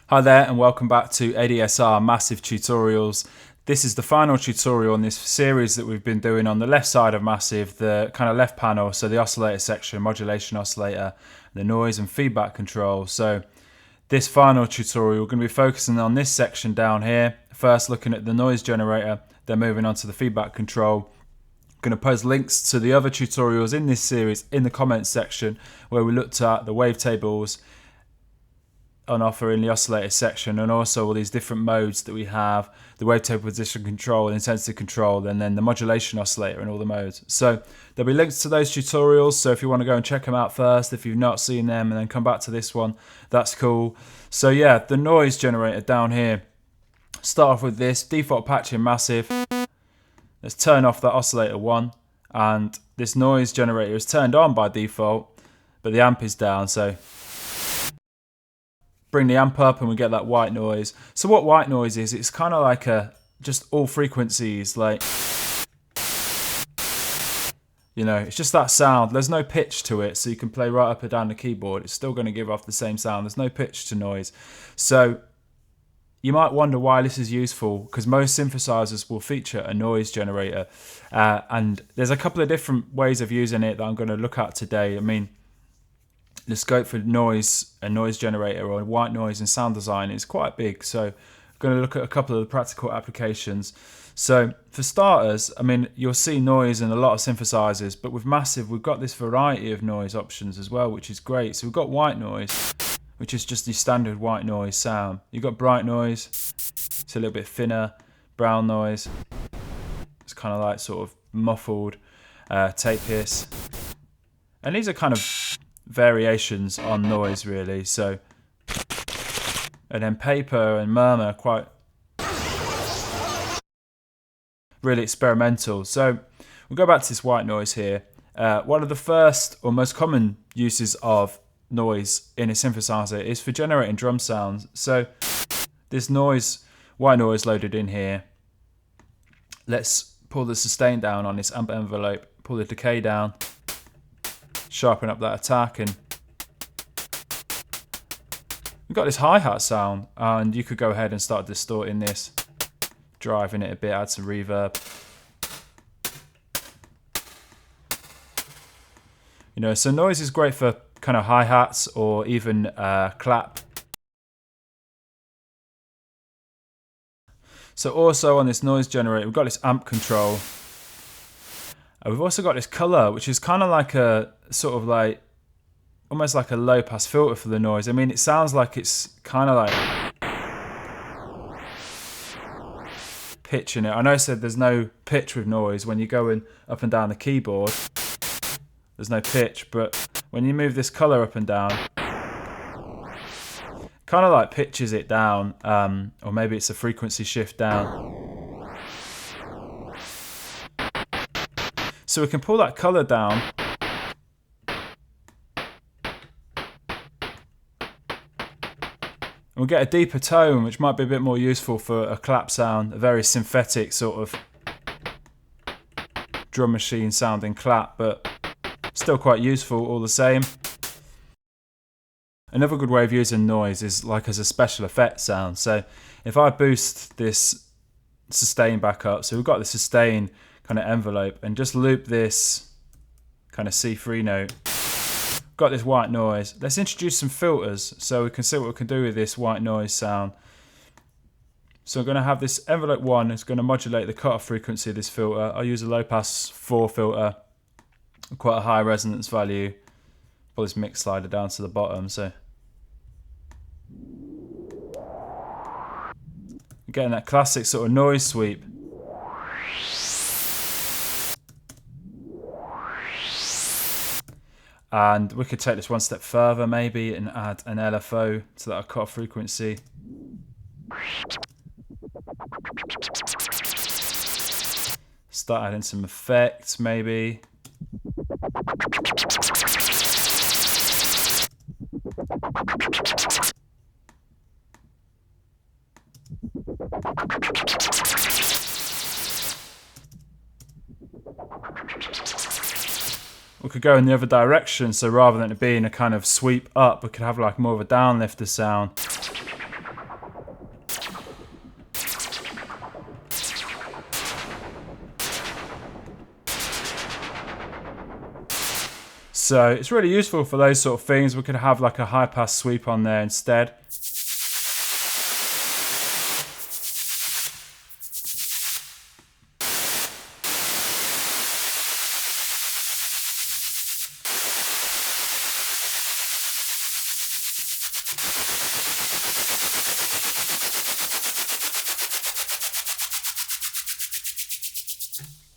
Hi there and welcome back to ADSR Massive Tutorials. This is the final tutorial in this series that we've been doing on the left side of Massive, the kind of left panel, so the oscillator section, modulation oscillator, the noise and feedback control. So this final tutorial we're going to be focusing on this section down here, first looking at the noise generator, then moving on to the feedback control. I'm going to post links to the other tutorials in this series in the comments section where we looked at the wavetables on offer in the oscillator section, and also all these different modes that we have, the wavetable position control and intensity control, and then the modulation oscillator and all the modes. So there'll be links to those tutorials, so if you want to go and check them out first, if you've not seen them, and then come back to this one, that's cool. So yeah, the noise generator down here, start off with this default patch in Massive. Let's turn off that oscillator 1, and this noise generator is turned on by default, but the amp is down, so bring the amp up and we get that white noise. So what white noise is, it's kind of like just all frequencies, like, you know, it's just that sound. There's no pitch to it, so you can play right up and down the keyboard. It's still going to give off the same sound. There's no pitch to noise. So you might wonder why this is useful, because most synthesizers will feature a noise generator. And there's a couple of different ways of using it that I'm going to look at today. I mean, the scope for noise, a noise generator or white noise in sound design is quite big, so I'm going to look at a couple of the practical applications. So for starters, I mean, you'll see noise in a lot of synthesizers, but with Massive we've got this variety of noise options as well, which is great. So we've got white noise, which is just the standard white noise sound. You've got bright noise, it's a little bit thinner. Brown noise, it's kind of like sort of muffled. Tape hiss, and these are kind of variations on noise really. So, and then Paper and Murmur, quite really experimental. So we'll go back to this white noise here. One of the first or most common uses of noise in a synthesizer is for generating drum sounds. So this noise, white noise loaded in here. Let's pull the sustain down on this amp envelope, pull the decay down, sharpen up that attack, and we've got this hi-hat sound, and you could go ahead and start distorting this, driving it a bit, add some reverb. You know, so noise is great for kind of hi-hats or even clap. So also on this noise generator, we've got this amp control. We've also got this color, which is kind of like a sort of like almost like a low pass filter for the noise. I mean, it sounds like it's kind of like pitch in it. I know I said there's no pitch with noise when you're going up and down the keyboard. There's no pitch, but when you move this color up and down, kind of like pitches it down, or maybe it's a frequency shift down. So we can pull that color down, and we'll get a deeper tone, which might be a bit more useful for a clap sound, a very synthetic sort of drum machine sounding clap, but still quite useful all the same. Another good way of using noise is like as a special effect sound. So if I boost this sustain back up, so we've got the sustain kind of envelope, and just loop this kind of C3 note, got this white noise. Let's introduce some filters so we can see what we can do with this white noise sound. So I'm going to have this envelope 1, it's going to modulate the cutoff frequency of this filter. I'll use a low pass 4 filter, quite a high resonance value. Pull this mix slider down to the bottom, so getting that classic sort of noise sweep. And we could take this one step further maybe and add an LFO to that cutoff frequency. Start adding some effects maybe. We could go in the other direction, so rather than it being a kind of sweep up, we could have like more of a downlifter sound. So it's really useful for those sort of things. We could have like a high pass sweep on there instead.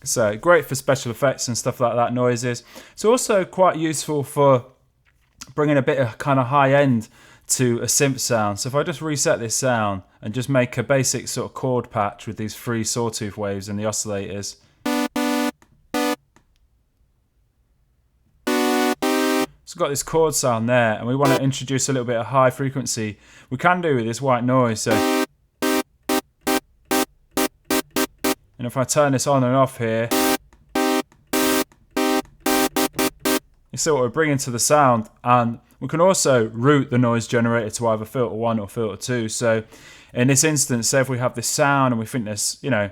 So great for special effects and stuff like that, noises. It's also quite useful for bringing a bit of kind of high end to a synth sound. So if I just reset this sound and just make a basic sort of chord patch with these 3 sawtooth waves and the oscillators. So we've got this chord sound there, and we want to introduce a little bit of high frequency. We can do with this white noise. So, and if I turn this on and off here, you see what we're bringing to the sound. And we can also route the noise generator to either filter 1 or filter 2. So in this instance, say if we have this sound and we think there's, you know,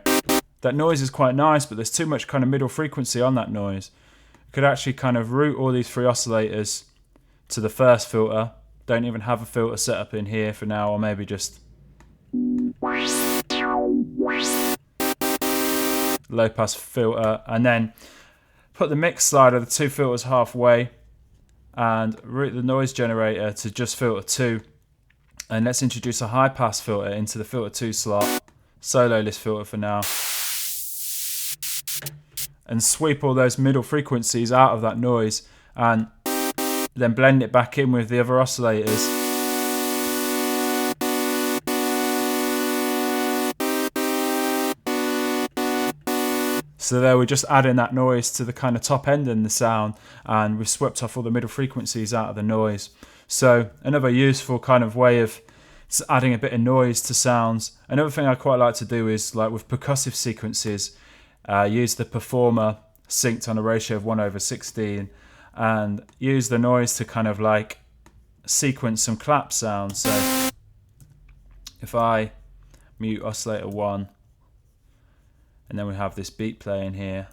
that noise is quite nice, but there's too much kind of middle frequency on that noise, we could actually kind of route all these 3 oscillators to the first filter. Don't even have a filter set up in here for now, or maybe just low pass filter, and then put the mix slider, the 2 filters halfway, and route the noise generator to just filter 2. And let's introduce a high pass filter into the filter 2 slot, solo this filter for now, and sweep all those middle frequencies out of that noise, and then blend it back in with the other oscillators. So there we're just adding that noise to the kind of top end in the sound, and we've swept off all the middle frequencies out of the noise. So another useful kind of way of adding a bit of noise to sounds. Another thing I quite like to do is, like with percussive sequences, use the performer synced on a ratio of 1/16 and use the noise to kind of like sequence some clap sounds. So if I mute oscillator 1, and then we have this beat playing here,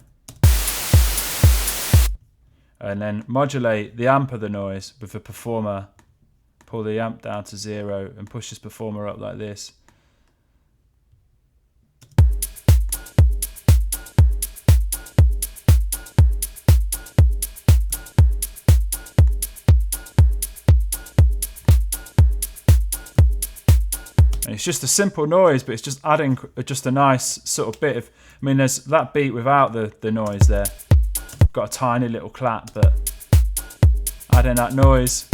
and then modulate the amp of the noise with the performer, pull the amp down to 0 and push this performer up like this. And it's just a simple noise, but it's just adding just a nice sort of bit of, I mean, there's that beat without the noise there. Got a tiny little clap, but adding that noise.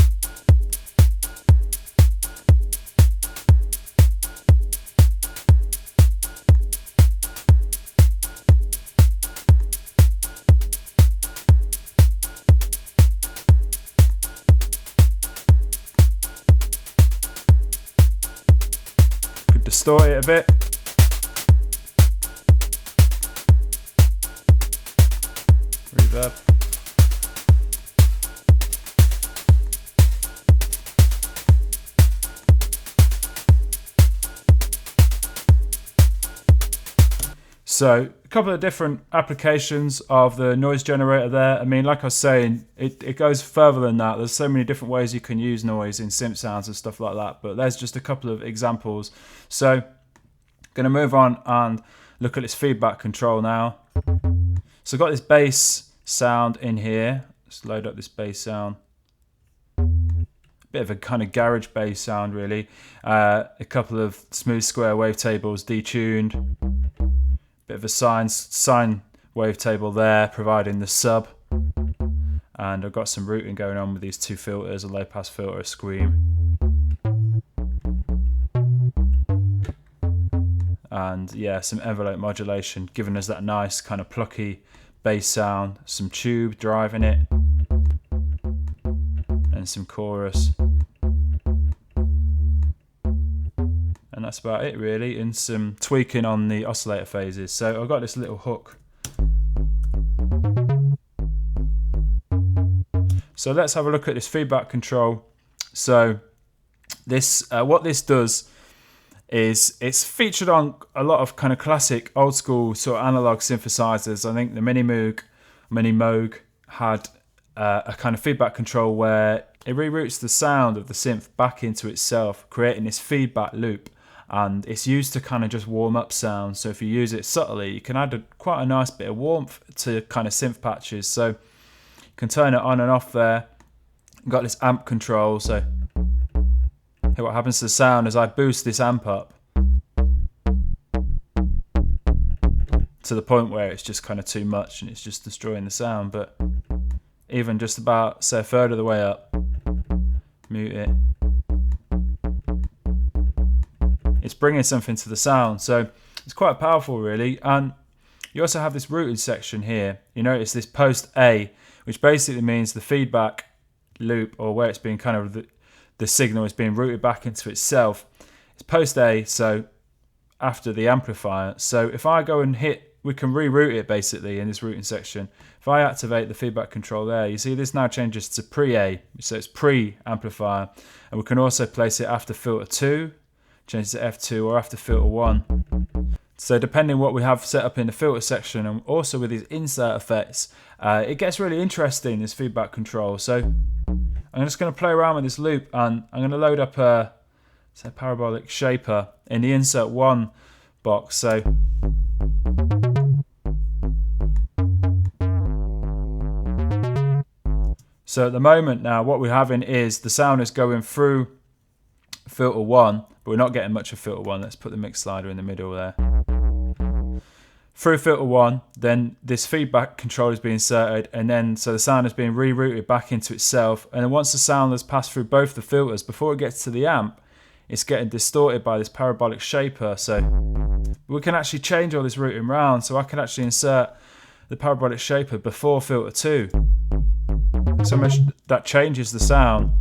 Distort it a bit. Reverb. So a couple of different applications of the noise generator there. I mean, like I was saying, it goes further than that. There's so many different ways you can use noise in synth sounds and stuff like that, but there's just a couple of examples. So going to move on and look at this feedback control now. So I've got this bass sound in here. Let's load up this bass sound. Bit of a kind of garage bass sound really. A couple of smooth square wavetables detuned. Bit of a sine wavetable there, providing the sub. And I've got some routing going on with these 2 filters, a low pass filter, a scream. And yeah, some envelope modulation, giving us that nice kind of plucky bass sound, some tube driving it, and some chorus. And that's about it really, and some tweaking on the oscillator phases. So I've got this little hook. So let's have a look at this feedback control. So this, what this does is, it's featured on a lot of kind of classic old school sort of analog synthesizers. I think the Mini Moog had a kind of feedback control where it reroutes the sound of the synth back into itself, creating this feedback loop. And it's used to kind of just warm up sound. So if you use it subtly, you can add quite a nice bit of warmth to kind of synth patches. So you can turn it on and off there. You've got this amp control. So here what happens to the sound as I boost this amp up to the point where it's just kind of too much and it's just destroying the sound. But even just about, say, a third of the way up, mute it. It's bringing something to the sound, so it's quite powerful really. And you also have this routed section here. You notice this post A, which basically means the feedback loop, or where it's being kind of the signal is being routed back into itself. It's post A, so after the amplifier. So if I go and hit, we can reroute it basically in this routing section. If I activate the feedback control there, you see this now changes to pre-A, so it's pre-amplifier, and we can also place it after filter 2, change to F2, or after filter 1. So depending what we have set up in the filter section, and also with these insert effects, it gets really interesting, this feedback control. So I'm just going to play around with this loop, and I'm going to load up a parabolic shaper in the insert 1 box. So at the moment now, what we're having is the sound is going through filter 1, but we're not getting much of filter 1. Let's put the mix slider in the middle there. Through filter 1, then this feedback control is being inserted, and then so the sound is being rerouted back into itself. And then once the sound has passed through both the filters, before it gets to the amp, it's getting distorted by this parabolic shaper. So we can actually change all this routing round. So I can actually insert the parabolic shaper before filter 2. So much that changes the sound.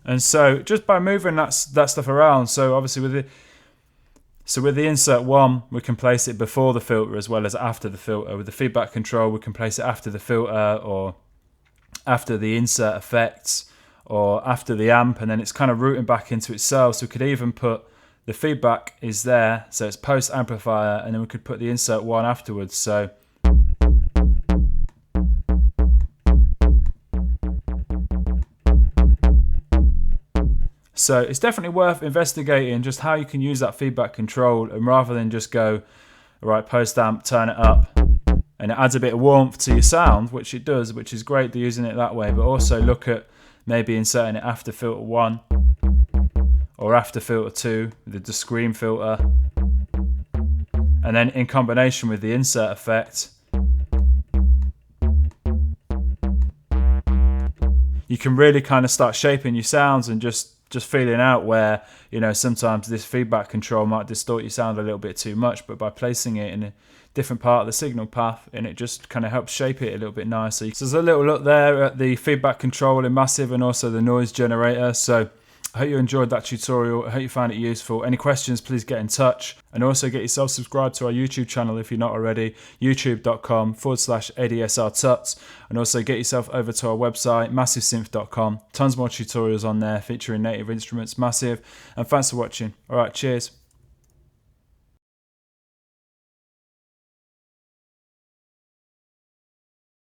And so just by moving that stuff around, so obviously with the insert 1, we can place it before the filter as well as after the filter. With the feedback control, we can place it after the filter, or after the insert effects, or after the amp, and then it's kind of routing back into itself. So we could even put the feedback is there, so it's post amplifier, and then we could put the insert 1 afterwards. So it's definitely worth investigating just how you can use that feedback control, and rather than just go, right, post amp, turn it up, and it adds a bit of warmth to your sound, which it does, which is great using it that way, but also look at maybe inserting it after filter 1 or after filter 2 with the scream filter, and then in combination with the insert effect, you can really kind of start shaping your sounds and just feeling out where, you know, sometimes this feedback control might distort your sound a little bit too much, but by placing it in a different part of the signal path, and it just kind of helps shape it a little bit nicer. So there's a little look there at the feedback control in Massive and also the noise generator. So I hope you enjoyed that tutorial. I hope you found it useful. Any questions, please get in touch. And also get yourself subscribed to our YouTube channel if you're not already, youtube.com/ADSR tuts. And also get yourself over to our website, massivesynth.com. Tons more tutorials on there featuring native instruments, Massive. And thanks for watching. All right, cheers.